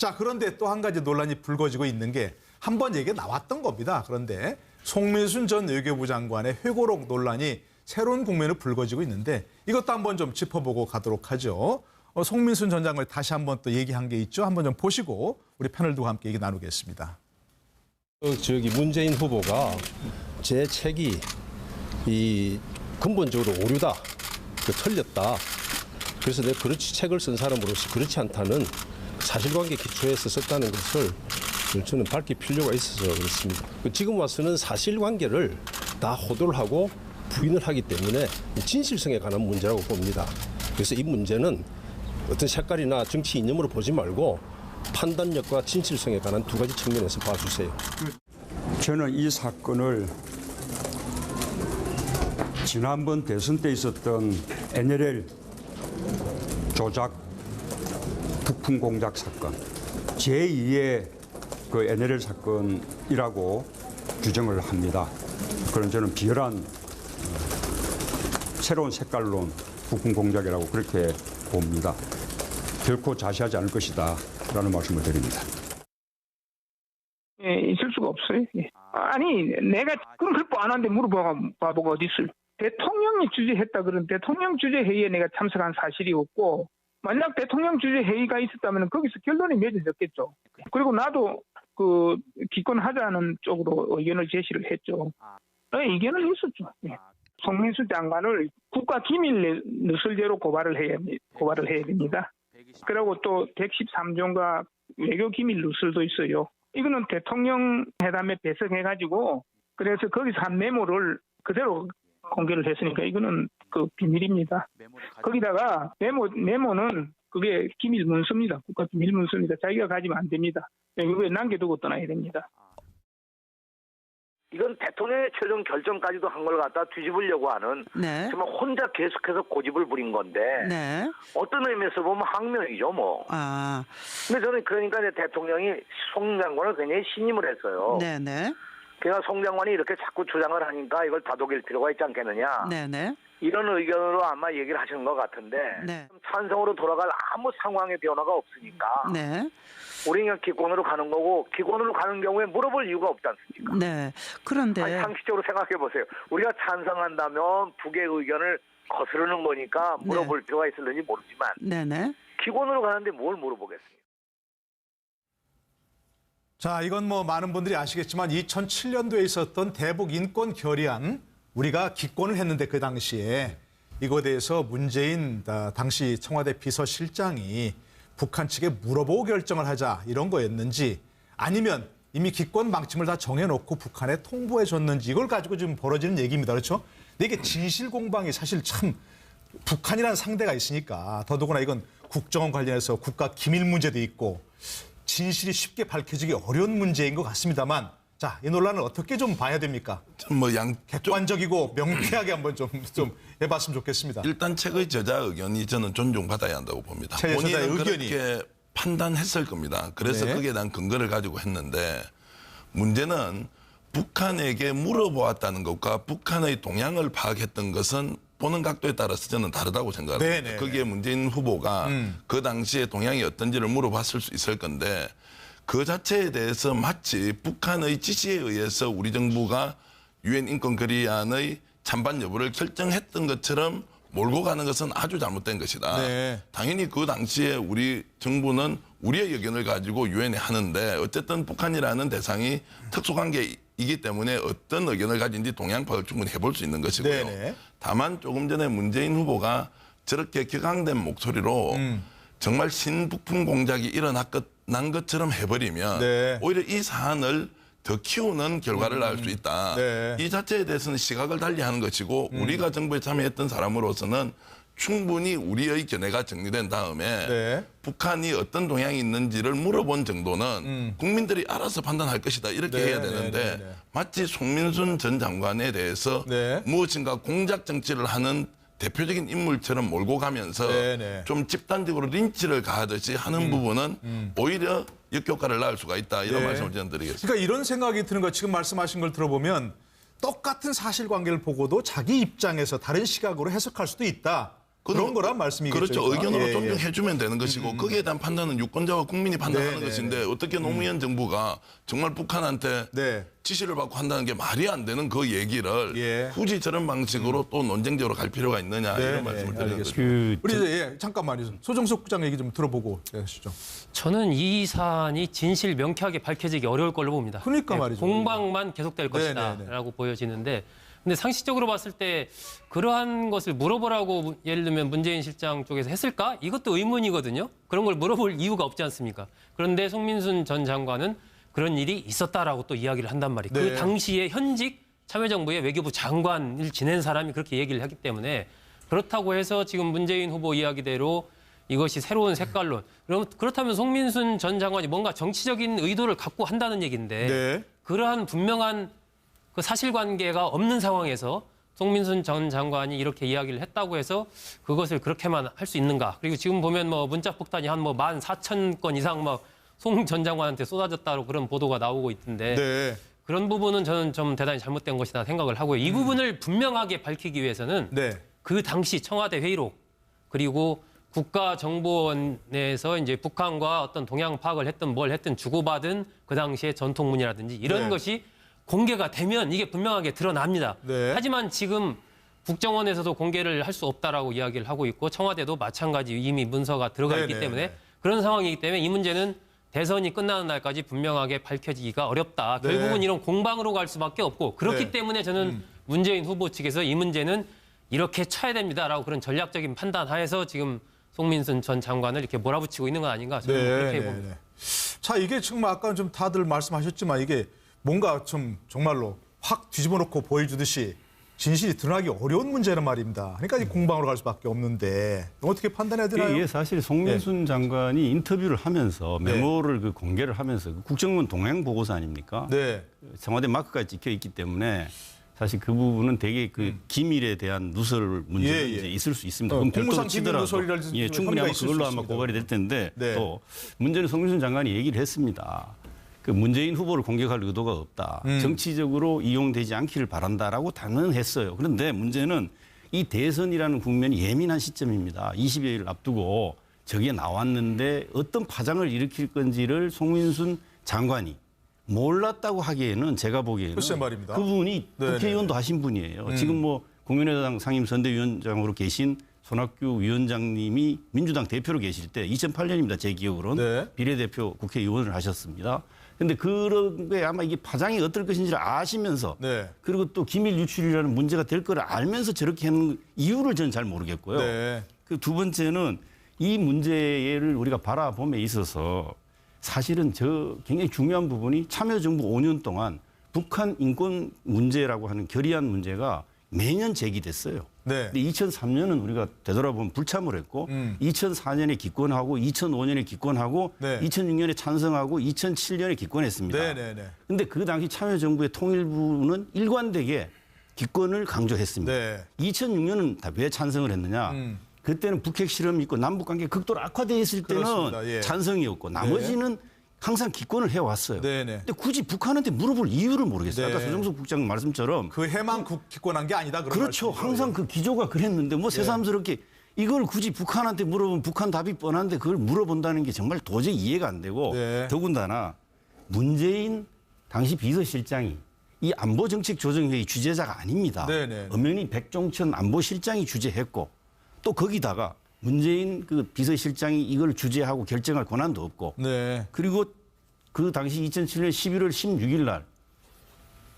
자, 그런데 또 한 가지 논란이 불거지고 있는 게 한 번 얘기가 나왔던 겁니다. 그런데 송민순 전 외교부 장관의 회고록 논란이 새로운 국면으로 불거지고 있는데 이것도 한번 좀 짚어보고 가도록 하죠. 송민순 전 장관이 다시 한번 또 얘기한 게 있죠. 한번 좀 보시고 우리 패널들과 함께 얘기 나누겠습니다. 문재인 후보가 제 책이 근본적으로 오류다, 틀렸다. 그래서 내가 책을 쓴 사람으로서 그렇지 않다는 사실관계 기초에서 썼다는 것을 저는 밝힐 필요가 있어서 그렇습니다. 지금 와서는 사실관계를 다 호도를 하고 부인을 하기 때문에 진실성에 관한 문제라고 봅니다. 그래서 이 문제는 어떤 색깔이나 정치 이념으로 보지 말고 판단력과 진실성에 관한 두 가지 측면에서 봐주세요. 저는 이 사건을 지난번 대선 때 있었던 NLL 조작 부품 공작 사건 제2의 그 NLL 사건이라고 규정을 합니다. 그런 저는 비열한 새로운 색깔론 부품 공작이라고 그렇게 봅니다. 결코 자시하지 않을 것이다 라는 말씀을 드립니다. 예, 있을 수가 없어요. 예. 아니, 내가 그럼 그걸 안 하는데 물어봐보고 어디 있을? 대통령이 주재했다 그런 대통령 주재 회의에 내가 참석한 사실이 없고, 만약 대통령 주재 회의가 있었다면 거기서 결론이 맺어졌겠죠. 그리고 나도 그 기권하자는 쪽으로 의견을 제시를 했죠. 의견은 있었죠. 예. 송민수 장관을 국가기밀 누설죄로 고발을 해야 됩니다. 그리고 또 113조가 외교기밀 누설도 있어요. 이거는 대통령 회담에 배석해가지고 그래서 거기서 한 메모를 그대로 공개를 했으니까 이거는 그 비밀입니다. 거기다가 메모는 그게 기밀 문서입니다. 국가 기밀 문서입니다. 자기가 가지면 안 됩니다. 이거 남겨두고 떠나야 됩니다. 이건 대통령의 최종 결정까지도 한 걸 갖다 뒤집으려고 하는 네. 정말 혼자 계속해서 고집을 부린 건데 네. 어떤 의미에서 보면 항명이죠 뭐. 아. 근데 저는 그러니까 이제 대통령이 송 장관을 굉장히 신임을 했어요. 네네. 그러니까 송 장관이 이렇게 자꾸 주장을 하니까 이걸 다독일 필요가 있지 않겠느냐. 네네. 이런 의견으로 아마 얘기를 하시는 것 같은데 네. 찬성으로 돌아갈 아무 상황의 변화가 없으니까 네. 우리 그냥 기권으로 가는 거고 기권으로 가는 경우에 물어볼 이유가 없지 않습니까? 네. 그런데 아니, 상식적으로 생각해 보세요. 우리가 찬성한다면 북의 의견을 거스르는 거니까 물어볼 필요가 있을는지 모르지만 네네. 기권으로 가는데 뭘 물어보겠습니까? 자, 이건 뭐 많은 분들이 아시겠지만 2007년도에 있었던 대북 인권 결의안 우리가 기권을 했는데 그 당시에 이거에 대해서 문재인 당시 청와대 비서실장이 북한 측에 물어보고 결정을 하자 이런 거였는지 아니면 이미 기권 방침을 다 정해놓고 북한에 통보해 줬는지 이걸 가지고 지금 벌어지는 얘기입니다. 그렇죠? 근데 이게 진실 공방이 사실 참 북한이라는 상대가 있으니까 더더구나 이건 국정원 관련해서 국가 기밀 문제도 있고 진실이 쉽게 밝혀지기 어려운 문제인 것 같습니다만 자, 이 논란을 어떻게 좀 봐야 됩니까? 객관적이고 명쾌하게 한번 좀 해봤으면 좋겠습니다. 일단 책의 저자 의견이 저는 존중받아야 한다고 봅니다. 본인은 그렇게 판단했을 겁니다. 그래서 네. 거기에 대한 근거를 가지고 했는데 문제는 북한에게 물어보았다는 것과 북한의 동향을 파악했던 것은 보는 각도에 따라서 저는 다르다고 생각합니다. 네네. 거기에 문재인 후보가 그 당시에 동향이 어떤지를 물어봤을 수 있을 건데 그 자체에 대해서 마치 북한의 지시에 의해서 우리 정부가 유엔 인권 결의안의 찬반 여부를 결정했던 것처럼 몰고 가는 것은 아주 잘못된 것이다. 네. 당연히 그 당시에 우리 정부는 우리의 의견을 가지고 유엔에 하는데 어쨌든 북한이라는 대상이 특수관계이기 때문에 어떤 의견을 가진지 동향 파악을 충분히 해볼 수 있는 것이고요. 네네. 다만 조금 전에 문재인 후보가 저렇게 격앙된 목소리로 정말 신부품 공작이 일어난 것처럼 해버리면 네. 오히려 이 사안을 더 키우는 결과를 낳을 수 있다. 네. 이 자체에 대해서는 시각을 달리하는 것이고 우리가 정부에 참여했던 사람으로서는 충분히 우리의 견해가 정리된 다음에 네. 북한이 어떤 동향이 있는지를 물어본 정도는 국민들이 알아서 판단할 것이다. 이렇게 네, 해야 되는데 네. 마치 송민순 전 장관에 대해서 네. 무엇인가 공작 정치를 하는 대표적인 인물처럼 몰고 가면서 네네. 좀 집단적으로 린치를 가하듯이 하는 부분은 오히려 역효과를 낳을 수가 있다. 이런 네. 말씀을 저는 드리겠습니다. 그러니까 이런 생각이 드는 거 지금 말씀하신 걸 들어보면 똑같은 사실관계를 보고도 자기 입장에서 다른 시각으로 해석할 수도 있다. 그런 거란 말씀이겠죠. 그렇죠. 그러니까. 의견으로 예, 존중해주면 되는 것이고 거기에 대한 판단은 유권자와 국민이 판단하는 네, 것인데 어떻게 노무현 정부가 정말 북한한테 네. 지시를 받고 한다는 게 말이 안 되는 그 얘기를 예. 굳이 저런 방식으로 또 논쟁적으로 갈 필요가 있느냐 네, 이런 말씀을 드리는 거죠. 알겠습니다. 우리 이제 잠깐만요. 소정석 국장 얘기 좀 들어보고 하시죠. 저는 이 사안이 진실 명쾌하게 밝혀지기 어려울 걸로 봅니다. 그러니까 말이죠. 공방만 계속될 네, 네, 것이다라고 보여지는데, 근데 상식적으로 봤을 때 그러한 것을 물어보라고 예를 들면 문재인 실장 쪽에서 했을까? 이것도 의문이거든요. 그런 걸 물어볼 이유가 없지 않습니까? 그런데 송민순 전 장관은 그런 일이 있었다라고 또 이야기를 한단 말이에요. 네. 그 당시에 현직 참여정부의 외교부 장관을 지낸 사람이 그렇게 얘기를 했기 때문에, 그렇다고 해서 지금 문재인 후보 이야기대로 이것이 새로운 색깔론. 그렇다면 송민순 전 장관이 뭔가 정치적인 의도를 갖고 한다는 얘기인데, 네. 그러한 분명한 그 사실관계가 없는 상황에서 송민순 전 장관이 이렇게 이야기를 했다고 해서 그것을 그렇게만 할 수 있는가? 그리고 지금 보면 뭐 문자 폭탄이 한 뭐 14,000건 이상 뭐 송 전 장관한테 쏟아졌다고 그런 보도가 나오고 있던데, 네. 그런 부분은 저는 좀 대단히 잘못된 것이다 생각을 하고요. 이 부분을 분명하게 밝히기 위해서는 네. 그 당시 청와대 회의록, 그리고 국가정보원에서 이제 북한과 어떤 동향 파악을 했든 뭘 했든 주고받은 그 당시의 전통문이라든지 이런 네. 것이 공개가 되면 이게 분명하게 드러납니다. 네. 하지만 지금 국정원에서도 공개를 할 수 없다라고 이야기를 하고 있고, 청와대도 마찬가지 이미 문서가 들어가 네, 있기 네, 때문에 네. 그런 상황이기 때문에 이 문제는 대선이 끝나는 날까지 분명하게 밝혀지기가 어렵다. 네. 결국은 이런 공방으로 갈 수밖에 없고, 그렇기 네. 때문에 저는 문재인 후보 측에서 이 문제는 이렇게 쳐야 됩니다라고 그런 전략적인 판단 하에서 지금 송민순 전 장관을 이렇게 몰아붙이고 있는 건 아닌가, 저는 그렇게 봅니다. 자, 이게 정말 아까 좀 다들 말씀하셨지만 이게 뭔가 좀 정말로 확 뒤집어 놓고 보여주듯이 진실이 드러나기 어려운 문제란 말입니다. 그러니까 이 공방으로 갈 수밖에 없는데 어떻게 판단해야 되나요? 이게 사실 송민순 장관이 인터뷰를 하면서 메모를 그 공개를 하면서 그 국정원 동향 보고서 아닙니까? 네. 청와대 마크가 찍혀 있기 때문에 사실 그 부분은 되게 그 기밀에 대한 누설 문제가 예, 예. 이제 있을 수 있습니다. 어, 그럼 공무상 별도로 기밀 치더라도 누설이라는 예, 충분히 혐의가 아마 있을 그걸로 수 아마 있습니다. 고발이 될 텐데 네. 또 문제는 송민순 장관이 얘기를 했습니다. 그 문재인 후보를 공격할 의도가 없다. 정치적으로 이용되지 않기를 바란다라고 단언했어요. 그런데 문제는 이 대선이라는 국면이 예민한 시점입니다. 20여일 앞두고 저게 나왔는데 어떤 파장을 일으킬 건지를 송민순 장관이 몰랐다고 하기에는 제가 보기에는 글쎄 말입니다. 그분이 네네. 국회의원도 하신 분이에요. 지금 뭐 국민의당 상임선대위원장으로 계신 손학규 위원장님이 민주당 대표로 계실 때 2008년입니다. 제 기억으로는 네. 비례대표 국회의원을 하셨습니다. 그런데 그런 게 아마 이게 파장이 어떨 것인지를 아시면서 네. 그리고 또 기밀 유출이라는 문제가 될 거를 알면서 저렇게 하는 이유를 저는 잘 모르겠고요. 네. 그 두 번째는 이 문제를 우리가 바라봄에 있어서 사실은 저 굉장히 중요한 부분이 참여정부 5년 동안 북한 인권 문제라고 하는 결의안 문제가 매년 제기됐어요. 네. 근데 2003년은 우리가 되돌아보면 불참을 했고 2004년에 기권하고 2005년에 기권하고 네. 2006년에 찬성하고 2007년에 기권했습니다. 네네네. 근데 그 당시 참여정부의 통일부는 일관되게 기권을 강조했습니다. 네. 2006년은 다 왜 찬성을 했느냐? 그때는 북핵 실험이 있고 남북관계 극도로 악화되어 있을 때는 그렇습니다. 예. 찬성이었고 나머지는 항상 기권을 해왔어요. 네네. 근데 굳이 북한한테 물어볼 이유를 모르겠어요. 네. 아까 소정석 국장 말씀처럼 그 해만 기권한 게 아니다. 그런 그렇죠. 말씀이죠. 항상 그 기조가 그랬는데 뭐 새삼스럽게 이걸 굳이 북한한테 물어보면 북한 답이 뻔한데 그걸 물어본다는 게 정말 도저히 이해가 안 되고 네. 더군다나 문재인 당시 비서실장이 이 안보정책조정회의 주재자가 아닙니다. 네네. 엄연히 백종천 안보실장이 주재했고 또 거기다가 문재인 그 비서실장이 이걸 주재하고 결정할 권한도 없고 네. 그리고 그 당시 2007년 11월 16일 날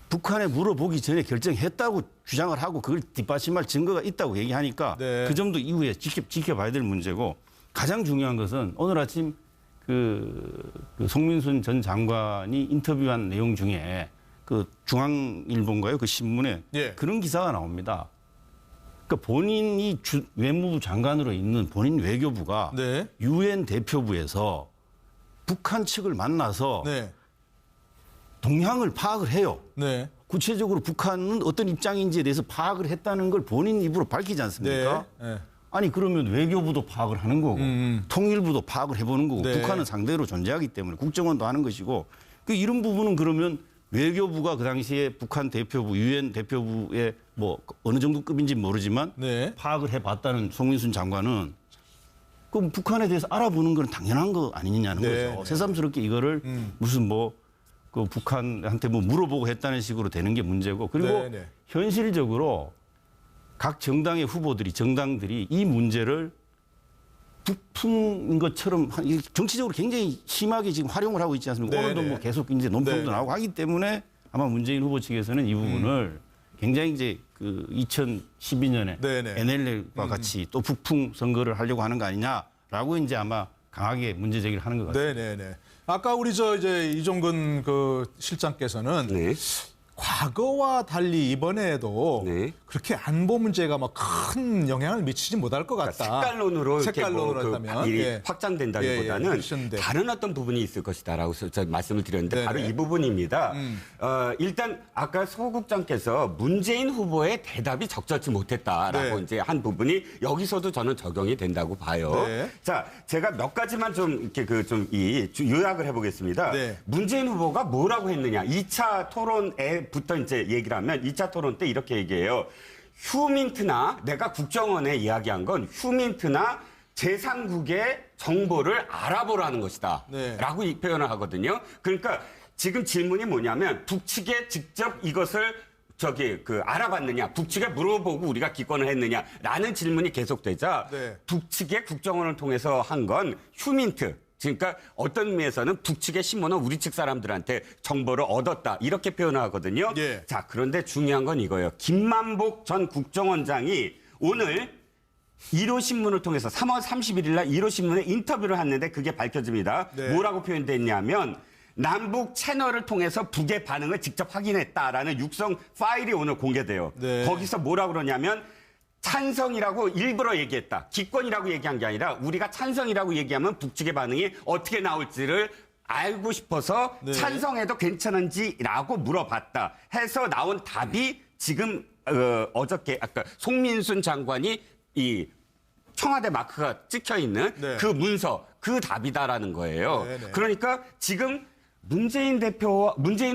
북한에 물어보기 전에 결정했다고 주장을 하고 그걸 뒷받침할 증거가 있다고 얘기하니까 네. 그 점도 이후에 지켜봐야 될 문제고 가장 중요한 것은 오늘 아침 그 송민순 전 장관이 인터뷰한 내용 중에 그 중앙일보인가요? 그 신문에 예. 그런 기사가 나옵니다. 그러니까 본인이 외무부 장관으로 있는 본인 외교부가 네. 유엔 대표부에서 북한 측을 만나서 네. 동향을 파악을 해요. 네. 구체적으로 북한은 어떤 입장인지에 대해서 파악을 했다는 걸 본인 입으로 밝히지 않습니까? 네. 아니 그러면 외교부도 파악을 하는 거고 통일부도 파악을 해보는 거고 네. 북한은 상대로 존재하기 때문에 국정원도 하는 것이고 그 이런 부분은 그러면 외교부가 그 당시에 북한 대표부 유엔 대표부에 뭐 어느 정도 급인지 모르지만 네. 파악을 해봤다는 송민순 장관은 그럼 북한에 대해서 알아보는 건 당연한 거 아니냐는 네, 거죠. 네. 새삼스럽게 이거를 무슨 그 북한한테 물어보고 했다는 식으로 되는 게 문제고 그리고 네, 네. 현실적으로 각 정당의 후보들이 정당들이 이 문제를 북풍인 것처럼 정치적으로 굉장히 심하게 지금 활용을 하고 있지 않습니까? 네, 오늘도 네. 뭐 계속 이제 논평도 네. 나오고 하기 때문에 아마 문재인 후보 측에서는 이 부분을 굉장히 이제 그 2012년에 네, 네. NLL과 같이 또 북풍 선거를 하려고 하는 거 아니냐라고 이제 아마 강하게 문제 제기를 하는 것 같습니다. 네네네. 아까 우리 이제 이종근 그 실장께서는 네. 과거와 달리 이번에도 네. 그렇게 안보 문제가 막 큰 영향을 미치지 못할 것 같다. 색깔론으로 이렇게 색깔론으로 그 했다면 일이 예. 확장된다기보다는 그러셨는데. 다른 어떤 부분이 있을 것이다라고 제가 말씀을 드렸는데 네네. 바로 이 부분입니다. 일단 아까 소 국장께서 문재인 후보의 대답이 적절치 못했다라고 네. 이제 한 부분이 여기서도 저는 적용이 된다고 봐요. 네. 자, 제가 몇 가지만 좀 이렇게 요약을 해보겠습니다. 네. 문재인 후보가 뭐라고 했느냐? 2차 토론에부터 이제 얘기를 하면 2차 토론 때 이렇게 얘기해요. 휴민트나 내가 국정원에 이야기한 건 휴민트나 제3국의 정보를 알아보라는 것이다. 네. 라고 이 표현을 하거든요. 그러니까 지금 질문이 뭐냐면 북측에 직접 이것을 알아봤느냐, 북측에 물어보고 우리가 기권을 했느냐라는 질문이 계속되자 네. 북측의 국정원을 통해서 한 건 휴민트. 그러니까 어떤 의미에서는 북측의 신문은 우리 측 사람들한테 정보를 얻었다. 이렇게 표현을 하거든요. 예. 자, 그런데 중요한 건 이거예요. 김만복 전 국정원장이 오늘 1호 신문을 통해서 3월 31일 날 1호 신문에 인터뷰를 했는데 그게 밝혀집니다. 네. 뭐라고 표현됐냐면 남북 채널을 통해서 북의 반응을 직접 확인했다라는 육성 파일이 오늘 공개돼요. 네. 거기서 뭐라고 그러냐면 찬성이라고 일부러 얘기했다. 기권이라고 얘기한 게 아니라 우리가 찬성이라고 얘기하면 북측의 반응이 어떻게 나올지를 알고 싶어서 네. 찬성해도 괜찮은지라고 물어봤다. 해서 나온 답이 지금 어저께 아까 송민순 장관이 이 청와대 마크가 찍혀 있는 네. 그 문서, 그 답이다라는 거예요. 네, 네. 그러니까 지금 문재인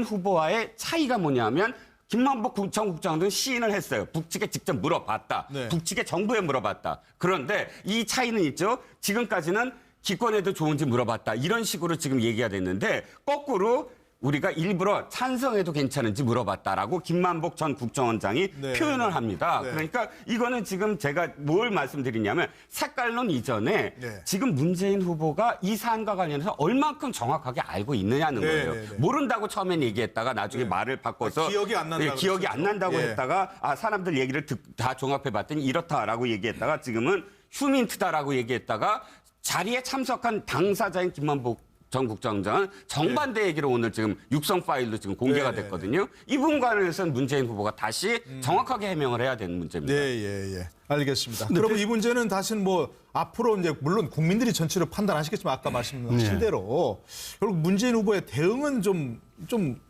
후보와의 차이가 뭐냐면 김만복 전 국장도 시인을 했어요. 북측에 직접 물어봤다. 네. 북측의 정부에 물어봤다. 그런데 이 차이는 있죠. 지금까지는 기권해도 좋은지 물어봤다. 이런 식으로 지금 얘기가 됐는데 거꾸로 우리가 일부러 찬성해도 괜찮은지 물어봤다라고 김만복 전 국정원장이 네. 표현을 합니다. 네. 그러니까 이거는 지금 제가 뭘 말씀드리냐면 색깔론 이전에 네. 지금 문재인 후보가 이 사안과 관련해서 얼만큼 정확하게 알고 있느냐는 네, 거예요. 네, 네. 모른다고 처음엔 얘기했다가 나중에 말을 바꿔서 기억이 안 난다고 기억이 안 난다고 예. 했다가 사람들 얘기를 다 종합해봤더니 이렇다라고 얘기했다가 지금은 휴민트다라고 얘기했다가 자리에 참석한 당사자인 김만복 전 국정원장은 정반대 얘기를 오늘 지금 육성 파일로 지금 공개가 네, 됐거든요. 이 부분 관련해서는 문재인 후보가 다시 정확하게 해명을 해야 되는 문제입니다. 예. 알겠습니다. 그럼 이 문제는 다시는 앞으로 이제 물론 국민들이 전체로 판단하시겠지만 아까 말씀하신 대로 결국 문재인 후보의 대응은 좀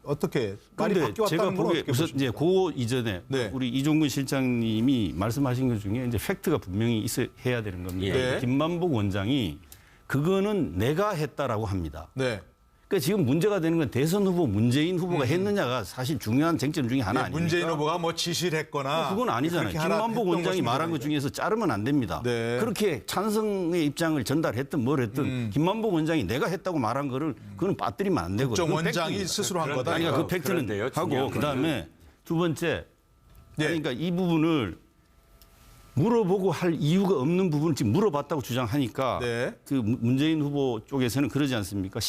어떻게 많이 그런데 바뀌었다는 제가 건 보기에 어떻게 우선 보십니까? 이제 그 이전에 네. 우리 이종근 실장님이 말씀하신 것 중에 이제 팩트가 분명히 해야 되는 겁니다. 네. 김만복 원장이 그거는 내가 했다라고 합니다. 네. 그러니까 지금 문제가 되는 건 대선 후보 문재인 후보가 했느냐가 사실 중요한 쟁점 중에 하나 아닙니까? 문재인 후보가 지시를 했거나 그건 아니잖아요. 그렇게 하라 김만복 했던 원장이 말한 것 것입니다. 중에서 자르면 안 됩니다. 네. 그렇게 찬성의 입장을 전달했든 뭘 했든 김만복 원장이 내가 했다고 말한 거를 그거는 빠뜨리면 안 되고. 국정 그건 원장이 팩트입니다. 스스로 한 거다. 그러니까 그 팩트는 그런데요, 하고 중요한 그다음에 두 번째 네. 그러니까 이 부분을 물어보고 할 이유가 없는 부분을 지금 물어봤다고 주장하니까 네. 그 문재인 후보 쪽에서는 그러지 않습니까?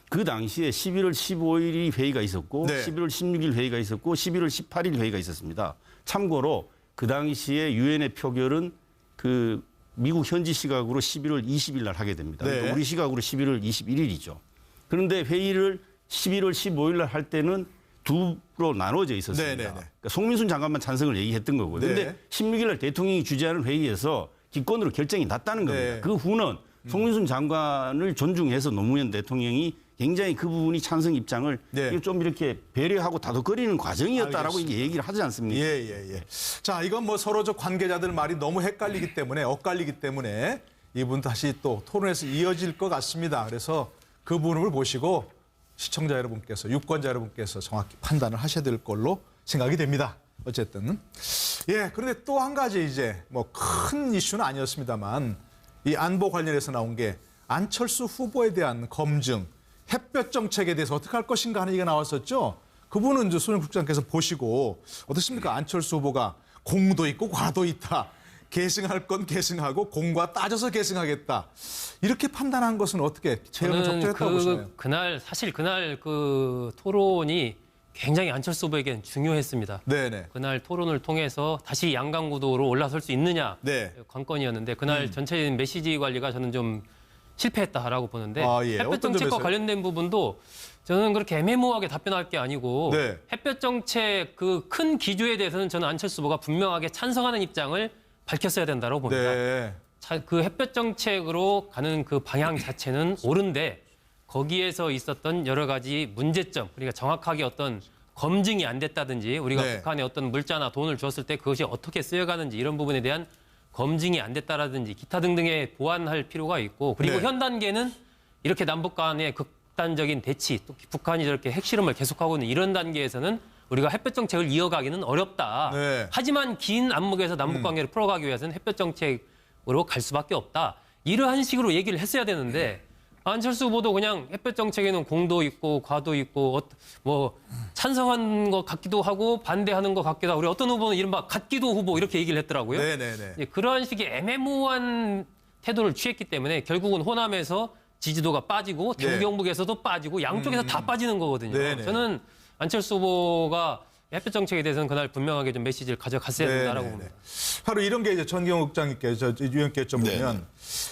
그 당시에 11월 15일이 회의가 있었고 네. 11월 16일 회의가 있었고 11월 18일 회의가 있었습니다. 참고로 그 당시에 유엔의 표결은 그 미국 현지 시각으로 11월 20일 날 하게 됩니다. 네. 그러니까 우리 시각으로 11월 21일이죠. 그런데 회의를 11월 15일 날 할 때는 두로 나눠져 있었습니다. 네, 네, 네. 그러니까 송민순 장관만 찬성을 얘기했던 거고요. 그런데 네. 16일 날 대통령이 주재하는 회의에서 기권으로 결정이 났다는 겁니다. 네. 그 후는 송민순 장관을 존중해서 노무현 대통령이 굉장히 그 부분이 찬성 입장을 네. 좀 이렇게 배려하고 다독거리는 과정이었다라고 알겠습니다. 이게 얘기를 하지 않습니까? 예. 자, 이건 서로 관계자들 말이 너무 헷갈리기 때문에 엇갈리기 때문에 이분 다시 또 토론에서 이어질 것 같습니다. 그래서 그 부분을 보시고 시청자 여러분께서 유권자 여러분께서 정확히 판단을 하셔야 될 걸로 생각이 됩니다. 어쨌든. 예, 그런데 또 한 가지 이제 뭐 큰 이슈는 아니었습니다만 이 안보 관련해서 나온 게 안철수 후보에 대한 검증, 햇볕 정책에 대해서 어떻게 할 것인가 하는 얘기가 나왔었죠. 그분은 이제 손영 국장께서 보시고 어떻습니까? 안철수 후보가 공도 있고 과도 있다. 계승할 건 계승하고 공과 따져서 계승하겠다. 이렇게 판단한 것은 어떻게 제형을 적절했다고 보시나요? 그날 그 토론이 굉장히 안철수 후보에게는 중요했습니다. 네네. 그날 토론을 통해서 다시 양강구도로 올라설 수 있느냐 네. 관건이었는데 그날 전체적인 메시지 관리가 저는 좀 실패했다라고 보는데 아, 예. 햇볕 어떤 정책과 점에서요? 관련된 부분도 저는 그렇게 애매모호하게 답변할 게 아니고 네. 햇볕 정책 그 큰 기조에 대해서는 저는 안철수 후보가 분명하게 찬성하는 입장을 밝혔어야 된다고 봅니다. 네. 그 햇볕 정책으로 가는 그 방향 자체는 옳은데 거기에서 있었던 여러 가지 문제점, 그러니까 정확하게 어떤 검증이 안 됐다든지 우리가 네. 북한에 어떤 물자나 돈을 줬을 때 그것이 어떻게 쓰여가는지 이런 부분에 대한 검증이 안 됐다라든지 기타 등등의 보완할 필요가 있고 그리고 네. 현 단계는 이렇게 남북 간의 극단적인 대치, 또 북한이 저렇게 핵실험을 계속하고 있는 이런 단계에서는 우리가 햇볕 정책을 이어가기는 어렵다. 네. 하지만 긴 안목에서 남북 관계를 풀어가기 위해서는 햇볕 정책으로 갈 수밖에 없다. 이러한 식으로 얘기를 했어야 되는데 안철수 후보도 그냥 햇볕 정책에는 공도 있고 과도 있고 뭐 찬성한 것 같기도 하고 반대하는 것 같기도 하고 우리 어떤 후보는 이른바 같기도 후보 이렇게 얘기를 했더라고요. 네네네. 예, 그러한 식의 애매모호한 태도를 취했기 때문에 결국은 호남에서 지지도가 빠지고 네. 대구 경북에서도 빠지고 양쪽에서 다 빠지는 거거든요. 네네. 저는 안철수 후보가 햇볕 정책에 대해서는 그날 분명하게 좀 메시지를 가져갔어야 된다라고 네네네. 봅니다. 바로 이런 게 이제 전경호 국장님께서 유형께 여쭤보면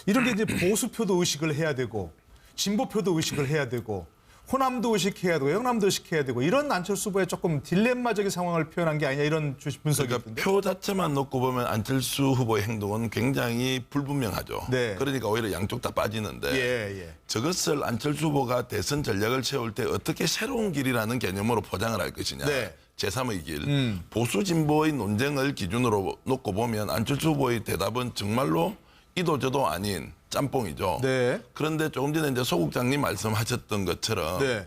이런 게 이제 보수표도 의식을 해야 되고 진보표도 의식을 해야 되고 호남도 의식해야 되고 영남도 의식해야 되고 이런 안철수 후보의 조금 딜레마적인 상황을 표현한 게 아니냐 이런 분석이 그러니까 있던데. 표 자체만 놓고 보면 안철수 후보의 행동은 굉장히 불분명하죠. 네. 그러니까 오히려 양쪽 다 빠지는데 예. 저것을 안철수 후보가 대선 전략을 세울 때 어떻게 새로운 길이라는 개념으로 포장을 할 것이냐. 네. 제3의 길. 보수 진보의 논쟁을 기준으로 놓고 보면 안철수 후보의 대답은 정말로 이도저도 아닌 짬뽕이죠. 네. 그런데 조금 전에 이제 소 국장님 말씀하셨던 것처럼 네.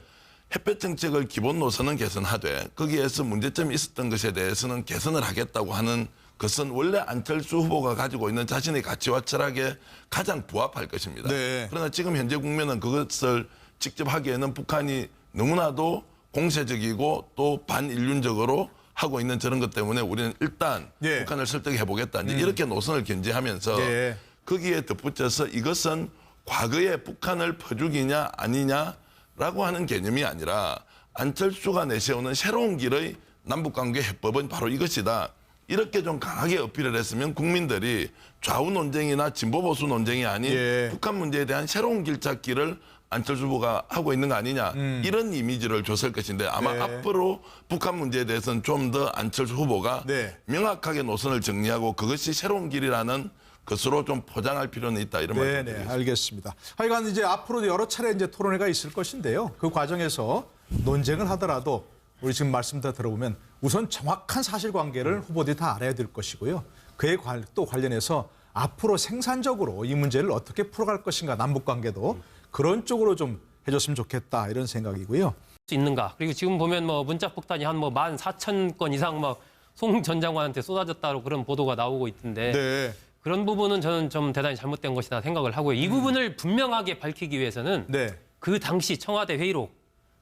햇볕 정책을 기본 노선은 개선하되 거기에서 문제점이 있었던 것에 대해서는 개선을 하겠다고 하는 것은 원래 안철수 후보가 가지고 있는 자신의 가치와 철학에 가장 부합할 것입니다. 네. 그러나 지금 현재 국면은 그것을 직접 하기에는 북한이 너무나도 공세적이고 또 반인륜적으로 하고 있는 저런 것 때문에 우리는 일단 예. 북한을 설득해 보겠다. 이렇게 노선을 견지하면서 예. 거기에 덧붙여서 이것은 과거의 북한을 퍼주기냐 아니냐라고 하는 개념이 아니라 안철수가 내세우는 새로운 길의 남북관계 해법은 바로 이것이다. 이렇게 좀 강하게 어필을 했으면 국민들이 좌우 논쟁이나 진보 보수 논쟁이 아닌 예. 북한 문제에 대한 새로운 길 찾기를 안철수 후보가 하고 있는 거 아니냐 이런 이미지를 줬을 것인데 아마 네. 앞으로 북한 문제에 대해서는 좀 더 안철수 후보가 네. 명확하게 노선을 정리하고 그것이 새로운 길이라는 것으로 좀 포장할 필요는 있다 이런 네네, 말씀드리겠습니다. 알겠습니다. 하여간 이제 앞으로 여러 차례 이제 토론회가 있을 것인데요. 그 과정에서 논쟁을 하더라도 우리 지금 말씀 다 들어보면 우선 정확한 사실관계를 후보들이 다 알아야 될 것이고요. 그에 또 관련해서 앞으로 생산적으로 이 문제를 어떻게 풀어갈 것인가 남북관계도 그런 쪽으로 좀 해줬으면 좋겠다 이런 생각이고요. 수 있는가? 그리고 지금 보면 뭐 문자 폭탄이 한 뭐 14,000건 이상 막 송 전 장관한테 쏟아졌다고 그런 보도가 나오고 있던데 네. 그런 부분은 저는 좀 대단히 잘못된 것이다 생각을 하고요. 이 부분을 분명하게 밝히기 위해서는 네. 그 당시 청와대 회의록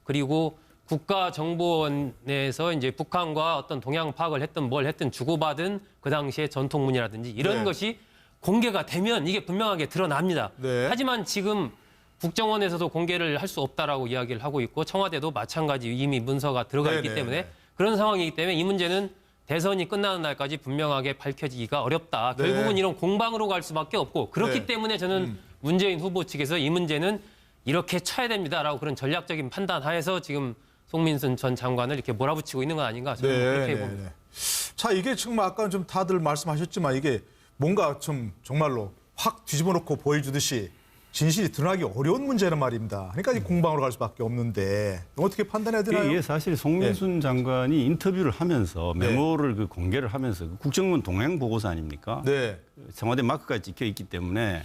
그리고 국가정보원에서 이제 북한과 어떤 동향 파악을 했든 뭘 했든 주고받은 그 당시의 전통문이라든지 이런 네. 것이 공개가 되면 이게 분명하게 드러납니다. 네. 하지만 지금 국정원에서도 공개를 할 수 없다라고 이야기를 하고 있고 청와대도 마찬가지 이미 문서가 들어가 있기 네네. 때문에 그런 상황이기 때문에 이 문제는 대선이 끝나는 날까지 분명하게 밝혀지기가 어렵다. 네. 결국은 이런 공방으로 갈 수밖에 없고 그렇기 네. 때문에 저는 문재인 후보 측에서 이 문제는 이렇게 쳐야 됩니다라고 그런 전략적인 판단 하에서 지금 송민순 전 장관을 이렇게 몰아붙이고 있는 건 아닌가 저는 그렇게 봅니다. 자, 이게 지금 아까 좀 다들 말씀하셨지만 이게 뭔가 좀 정말로 확 뒤집어 놓고 보여주듯이 진실이 드러나기 어려운 문제란 말입니다. 그러니까 이 공방으로 갈 수밖에 없는데 어떻게 판단해야 되나요? 이게 사실 송민순 장관이 인터뷰를 하면서 메모를 그 공개를 하면서 그 국정원 동향 보고서 아닙니까? 네. 청와대 마크가 찍혀 있기 때문에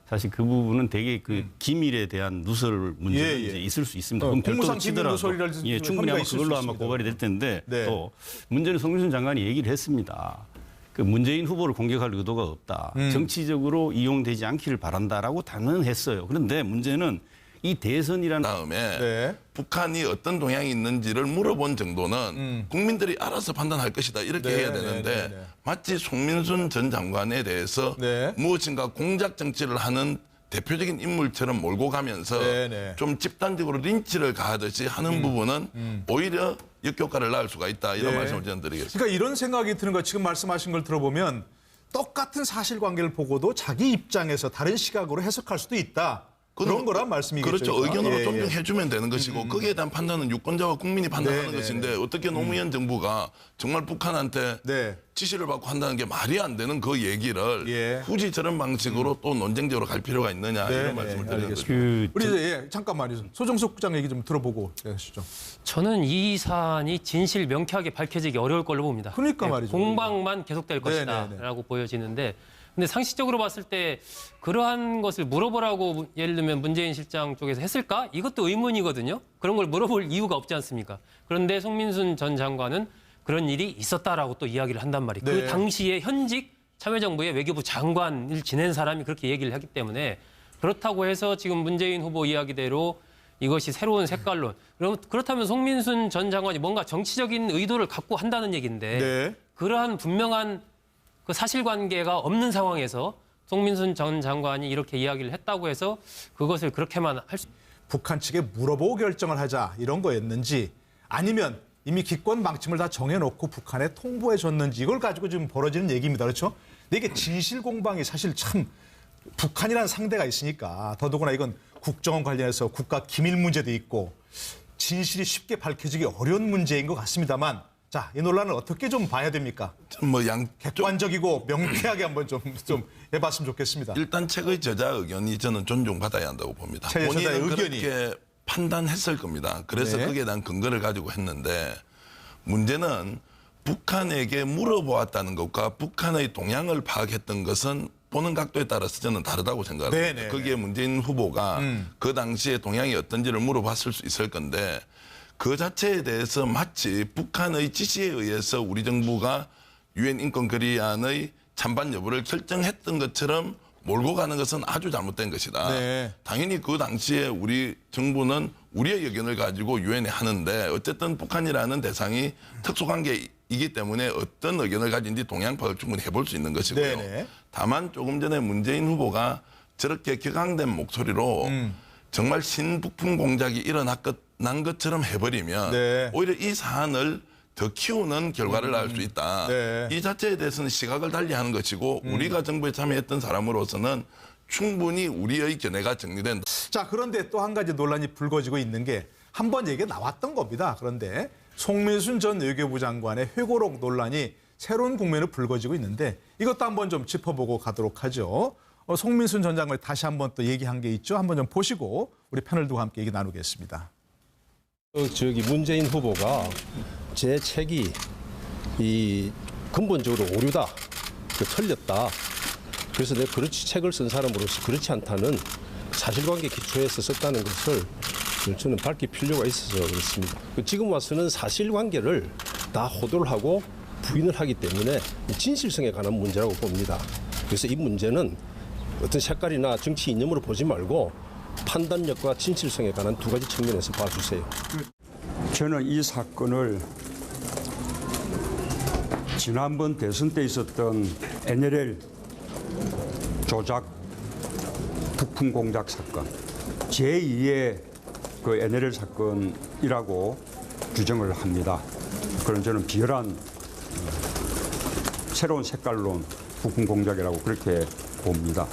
사실 그 부분은 되게 그 기밀에 대한 누설 문제가 예, 예. 이제 있을 수 있습니다. 그럼 별도로 공무상 치더라도 기밀누설이라든지 예, 충분히 아마 혐의가 있을 그걸로 수 아마 있습니다. 고발이 될 텐데 네. 또 문제는 송민순 장관이 얘기를 했습니다. 그 문재인 후보를 공격할 의도가 없다. 정치적으로 이용되지 않기를 바란다라고 단언했어요. 그런데 문제는 이 대선이라는 다음에 네. 북한이 어떤 동향이 있는지를 물어본 정도는 국민들이 알아서 판단할 것이다 이렇게 네, 해야 되는데 네. 마치 송민순 전 장관에 대해서 네. 무엇인가 공작 정치를 하는 대표적인 인물처럼 몰고 가면서 네. 좀 집단적으로 린치를 가하듯이 하는 부분은 오히려 역효과를 낳을 수가 있다 이런 네. 말씀을 저는 드리겠습니다. 그러니까 이런 생각이 드는 거 지금 말씀하신 걸 들어보면 똑같은 사실관계를 보고도 자기 입장에서 다른 시각으로 해석할 수도 있다. 그런 거란 말씀이겠죠. 그렇죠. 그러니까. 의견으로 예, 예. 존중해주면 되는 것이고 거기에 대한 판단은 유권자와 국민이 판단하는 네, 것인데 네. 어떻게 노무현 정부가 정말 북한한테 네. 지시를 받고 한다는 게 말이 안 되는 그 얘기를 예. 굳이 저런 방식으로 또 논쟁적으로 갈 필요가 있느냐 네, 이런 말씀을 드리는 알겠습니다. 거죠. 그 우리 이제 잠깐만요. 소정숙 국장 얘기 좀 들어보고 하시죠. 저는 이 사안이 진실 명쾌하게 밝혀지기 어려울 걸로 봅니다. 그러니까 말이죠. 공방만 계속될 네, 것이다라고 보여지는데, 근데 상식적으로 봤을 때 그러한 것을 물어보라고 예를 들면 문재인 실장 쪽에서 했을까? 이것도 의문이거든요. 그런 걸 물어볼 이유가 없지 않습니까? 그런데 송민순 전 장관은 그런 일이 있었다라고 또 이야기를 한단 말이에요. 네. 그 당시에 현직 참여정부의 외교부 장관을 지낸 사람이 그렇게 얘기를 하기 때문에, 그렇다고 해서 지금 문재인 후보 이야기대로 이것이 새로운 색깔론. 그렇다면 송민순 전 장관이 뭔가 정치적인 의도를 갖고 한다는 얘기인데, 네. 그러한 분명한 그 사실관계가 없는 상황에서 송민순 전 장관이 이렇게 이야기를 했다고 해서 그것을 그렇게만 할 수... 북한 측에 물어보고 결정을 하자 이런 거였는지, 아니면 이미 기권 방침을 다 정해놓고 북한에 통보해 줬는지, 이걸 가지고 지금 벌어지는 얘기입니다. 그렇죠? 근데 이게 진실 공방이 사실 참 북한이라는 상대가 있으니까, 더더구나 이건 국정원 관련해서 국가 기밀 문제도 있고 진실이 쉽게 밝혀지기 어려운 문제인 것 같습니다만, 자, 이 논란을 어떻게 좀 봐야 됩니까? 뭐 양쪽 객관적이고 명쾌하게 한번 좀 해봤으면 좋겠습니다. 일단 책의 저자 의견이 저는 존중받아야 한다고 봅니다. 책의 저자의 본인은 의견이. 그렇게 판단했을 겁니다. 그래서 네. 거기에 대한 근거를 가지고 했는데, 문제는 북한에게 물어보았다는 것과 북한의 동향을 파악했던 것은 보는 각도에 따라서 저는 다르다고 생각합니다. 네네. 거기에 문재인 후보가 그 당시에 동향이 어떤지를 물어봤을 수 있을 건데, 그 자체에 대해서 마치 북한의 지시에 의해서 우리 정부가 유엔 인권 결의안의 찬반 여부를 결정했던 것처럼 몰고 가는 것은 아주 잘못된 것이다. 네. 당연히 그 당시에 우리 정부는 우리의 의견을 가지고 유엔에 하는데, 어쨌든 북한이라는 대상이 특수관계이기 때문에 어떤 의견을 가진지 동향 파악을 충분히 해볼 수 있는 것이고요. 네네. 다만 조금 전에 문재인 후보가 저렇게 격앙된 목소리로 정말 신북풍 공작이 일어난 것처럼 해버리면 네. 오히려 이 사안을 더 키우는 결과를 낳을 수 있다. 네. 이 자체에 대해서는 시각을 달리하는 것이고, 우리가 정부에 참여했던 사람으로서는 충분히 우리의 견해가 정리된다. 자, 그런데 또 한 가지 논란이 불거지고 있는 게, 한 번 얘기가 나왔던 겁니다. 그런데 송민순 전 외교부 장관의 회고록 논란이 새로운 국면으로 불거지고 있는데, 이것도 한번 좀 짚어보고 가도록 하죠. 송민순 전 장관이 다시 한번 또 얘기한 게 있죠. 한번 좀 보시고 우리 패널들과 함께 얘기 나누겠습니다. 문재인 후보가 제 책이 이 근본적으로 오류다, 틀렸다. 그래서 내가 그렇지 책을 쓴 사람으로서 그렇지 않다는 사실관계 기초에서 썼다는 것을 저는 밝힐 필요가 있어서 그렇습니다. 지금 와서는 사실관계를 다 호도를 하고 부인을 하기 때문에 진실성에 관한 문제라고 봅니다. 그래서 이 문제는 어떤 색깔이나 정치 이념으로 보지 말고 판단력과 진실성에 관한 두 가지 측면에서 봐주세요. 저는 이 사건을 지난번 대선 때 있었던 NLL 조작 부품 공작 사건 제2의 그 NLL 사건이라고 규정을 합니다. 그런 저는 비열한 새로운 색깔론 부품 공작이라고 그렇게 봅니다.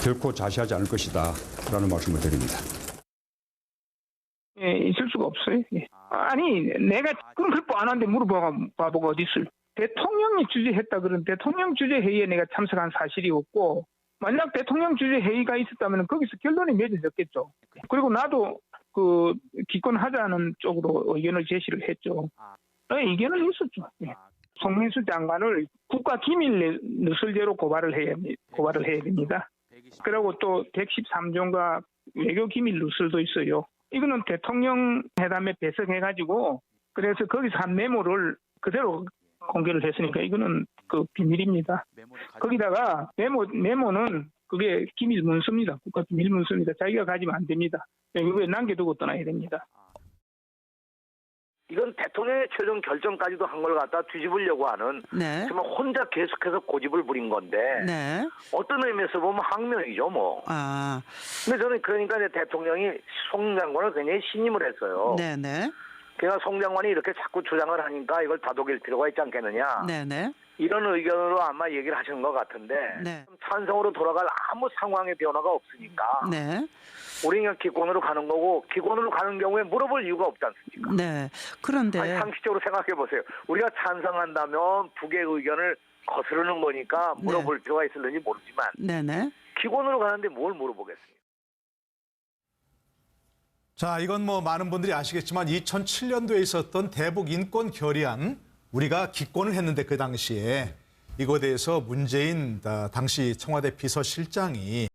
결코 자시하지 않을 것이다 라는 말씀을 드립니다. 예, 있을 수가 없어요. 예. 아니, 내가 그럼 그걸 안 하는데 물어보가 바보가 어디 있을? 대통령이 주재했다 그런 대통령 주재 회의에 내가 참석한 사실이 없고, 만약 대통령 주재 회의가 있었다면 거기서 결론이 맺어졌겠죠. 그리고 나도 그 기권하자는 쪽으로 의견을 제시를 했죠. 의견은 있었죠. 예. 송민수 장관을 국가 기밀 누설죄로 고발을 해야 됩니다. 그리고 또 113조가 외교 기밀 누설도 있어요. 이거는 대통령 회담에 배석해가지고 그래서 거기서 한 메모를 그대로 공개를 했으니까 이거는 그 비밀입니다. 거기다가 메모는 그게 기밀 문서입니다. 국가 비밀 문서입니다. 자기가 가지면 안 됩니다. 이거 남겨두고 떠나야 됩니다. 이건 대통령의 최종 결정까지도 한 걸 갖다 뒤집으려고 하는 네. 정말 혼자 계속해서 고집을 부린 건데 네. 어떤 의미에서 보면 항명이죠 뭐. 아. 근데 저는 그러니까 이제 대통령이 송 장관을 굉장히 신임을 했어요. 네네. 그러니까 송 장관이 이렇게 자꾸 주장을 하니까 이걸 다독일 필요가 있지 않겠느냐. 네네. 이런 의견으로 아마 얘기를 하시는 것 같은데 네. 찬성으로 돌아갈 아무 상황의 변화가 없으니까 네. 우리는 그냥 기권으로 가는 거고 기권으로 가는 경우에 물어볼 이유가 없지 않습니까? 네. 그런데 아니, 상식적으로 생각해 보세요. 우리가 찬성한다면 북의 의견을 거스르는 거니까 물어볼 필요가 있을는지 모르지만 네네. 기권으로 가는데 뭘 물어보겠습니까? 자, 이건 뭐 많은 분들이 아시겠지만 2007년도에 있었던 대북 인권 결의안 우리가 기권을 했는데 그 당시에 이거에 대해서 문재인 당시 청와대 비서실장이